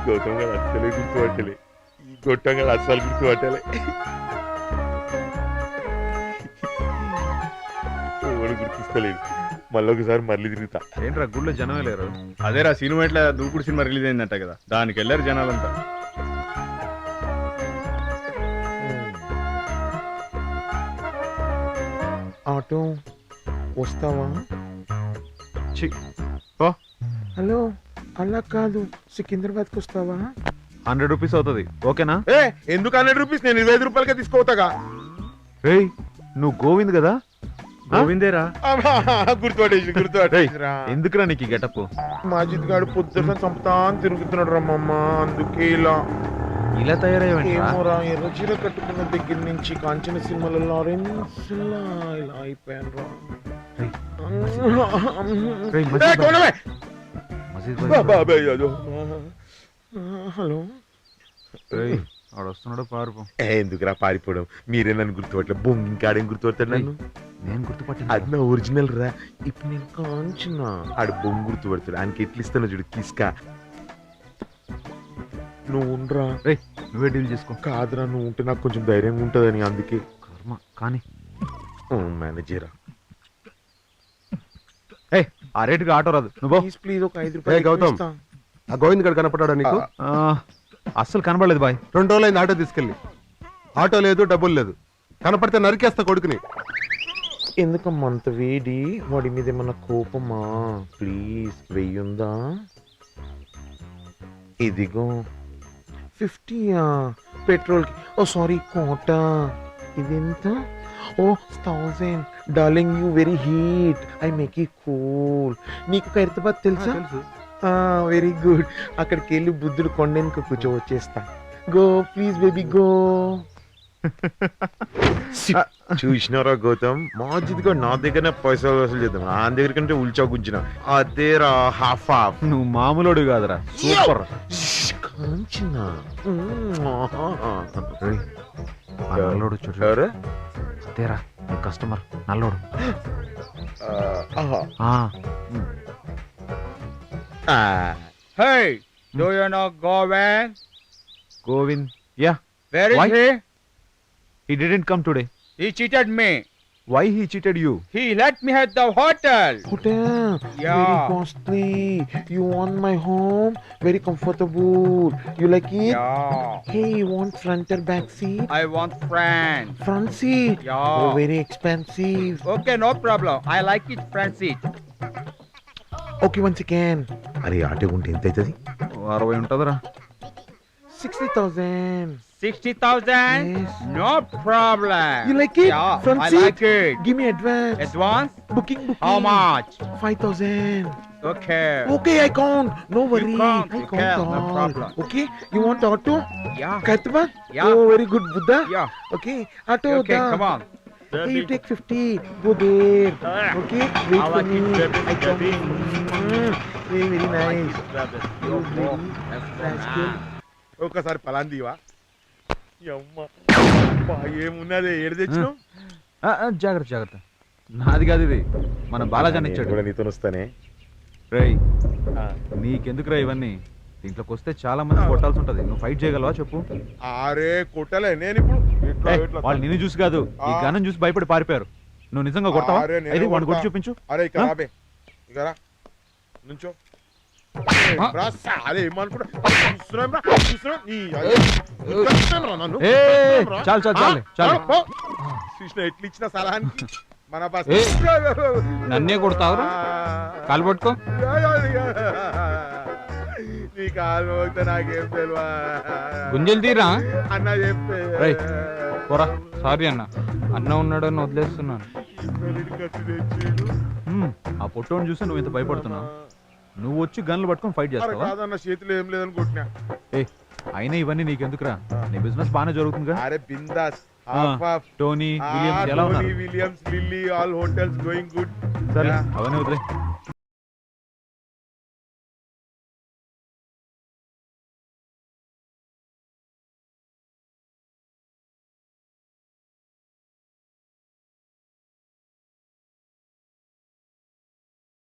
గౌతమ్ గారు అస్సలే గుర్తుపట్టలే, ఈ గొట్టం గారు అస్సలు గుర్తుపట్టలే. ఎవరు గుర్తిస్తలేదు. మళ్ళీ ఒకసారి మళ్ళీ తిరుగుతా. ఏంట్రా గుళ్ళో జనం లేరు? అదేరా సినిమా ఇట్లా దూకుడు సినిమా రిలీజ్ అయిందంట కదా, దానికి వెళ్ళారు జనాలంతా. ఆటో వస్తావా? ఓ హలో, అలా కాదు, సికింద్రాబాద్కి వస్తావా? 100 రూపీస్ అవుతుంది, ఓకేనా? ఎందుకు 100 రూపీస్? నేను 25 రూపాయలకే తీసుకోతాగా. రేయ్ నువ్వు గోవింద్ కదా? గోవిందేరా. గుర్తుపట్టేసిరా. ఎందుకురా నీకు ఈ గెటప్? మాజిద్ గారు పొద్దున్న చంపుతా అని తిరుగుతున్నాడు రమ్మమ్మ, అందుకే ఇలా తయారయ్యేవరా? ఎర్ర చీర కట్టుకున్న దగ్గర నుంచి కాంచన సినిమాలో లారెన్స్ ఇలా అయిపోయాను రా. హలో, వస్తున్నాడు పారిపో. ఎందుకురా పారిపోవడం? మీరే నన్ను గుర్తుపట్టలేదు. బొంగు ఇంకాడేం గుర్తుపడతాడు నన్ను? నేను గుర్తుపట్టాను, అది నా ఒరిజినల్ రా. ఇప్పుడు నేను కాంచిన ఆడు బొంగు గుర్తుపడతాడు. ఆయనకి ఎట్లు ఇస్తాను చూడు, కిస్కా. నువ్వు ఉండరా. నువ్వే డీల్ చేసుకో. కాదురా, నువ్వు ఉంటే నాకు కొంచెం ధైర్యంగా ఉంటుందని, అందుకే. కర్మ కానీ మేనేజరా. ఆ రేటుకి ఆటో రాదు. నువ్వు ప్లీజ్ ఒక 5 రూపాయలు. గౌతమ్, ఆ గోవింద్ గడు కనపడ్డా నీకు? అస్సలు కనబడలేదు బాయ్. 2 రోజులైంది ఆటో తీసుకెళ్ళి. ఆటో లేదు, డబ్బులు లేదు. కనపడితే నరికేస్తా కొడుకుని. ఎందుకమ్మా అంత వేడి? వాడి మీద ఏమన్నా కోపమా? ప్లీజ్ వెయ్యుందా? ఇదిగో 50యా పెట్రోల్కి? ఓ సారీ, కోట. ఇదెంత? ఓ 1000. Darling, you very heat, I make you cool. నీకు ఖైరతాబాద్ తెలుసా? Very good. అక్కడికి వెళ్ళి బుద్ధుడు కొండెనుక కూర్చోవచ్చేస్తా. Go please baby go. చూసినారా గౌతమ్, మాజిద్ గా నా దగ్గర పైసలు వసూలు చేద్దాం, నా దగ్గర కంటే ఉల్చా గుంచిన. అదేరా హాఫ్ హాఫ్. నువ్వు మామూలుడు కాదురా, సూపర్. నల్లోడు చూడు. అదేరా customer నల్లోడు. Hey, do you know Govind? Govind, yeah. Where is Why? he? He didn't come today. He cheated me. Why he cheated you? He let me at the hotel. Hotel? Yeah. Very costly. You want my home? Very comfortable. You like it? Yeah. Hey, you want front or back seat? I want friend. Front seat? Yeah. Oh, very expensive. Okay, no problem. I like it front seat. Okay, once again. అరే auto ఉంటే ఎంత అవుతుంది? 60 ఉంటుందిరా. 60,000. 60,000? Yes. No problem. You like it? Yeah, Front I seat? like it. Give me advance. Advance? Booking. How much? 5,000. Okay. Okay, I count. No worry. count, I you count can, no all. problem. Okay, you want auto? Yeah. Khairatabad? Yeah. Oh, very good, Buddha. Yeah. Okay, auto. Okay, da. come on. Hey, you take 50. Go there. Okay, wait I for like me. it, baby, I come. baby. Very, very nice. You go. Rascal. ఒకసారి పలాందివా? ఏమున్నది? ఏడు తెచ్చినావు? జాగ్రత్త జాగ్రత్త, నాది కాదు ఇది, మన బాలాజాన్ ఇచ్చాడు. నీతో వస్తానే. రేయ్ నీకెందుకురా ఇవన్నీ? దీంట్లోకి వస్తే చాలా మంది కొట్టాల్సి ఉంటది. నువ్వు ఫైట్ చేయగలవా చెప్పు? అరే కొట్టలే నేను ఇప్పుడు. వాళ్ళు నిన్ను చూసి కాదు, ఈ గనం చూసి భయపడి పారిపోయారు. నువ్వు నిజంగా కొడతావా? అయితే వాడిని కొట్టి చూపించు. అరే ఇక్కడ రాబే, ఇక్కడ నుంచో. చాలు చాలు చాలు చాలు. కృష్ణ ఎట్లు ఇచ్చిన సలహానికి మన బస్ నన్నే కొడతావు? కాలు పట్టుకో. నీ కాలు పోతే నాకేం తెలియవా? గుంజలు తీరా అన్న చెప్పే. పోరా. సారీ అన్న, అన్న ఉన్నాడని వదిలేస్తున్నాను. ఆ పొట్టోని చూసి నువ్వు ఇంత భయపడుతున్నావు. నువ్వు వచ్చి గన్లు పట్టుకొని ఫైట్ చేస్తావా? కాదన్న, చేతిలో ఏం లేదని కొట్టినా. అయినా ఇవన్నీ నీకెందుకురా? నీ బిజినెస్ బాగానే జరుగుతుంది కదా. అరే బిందాస్. టోనీ విలియమ్స్ ఎలా ఉన్నారు? Williams, lily, all hotels going good. సరే అవన్నీ వదిలే.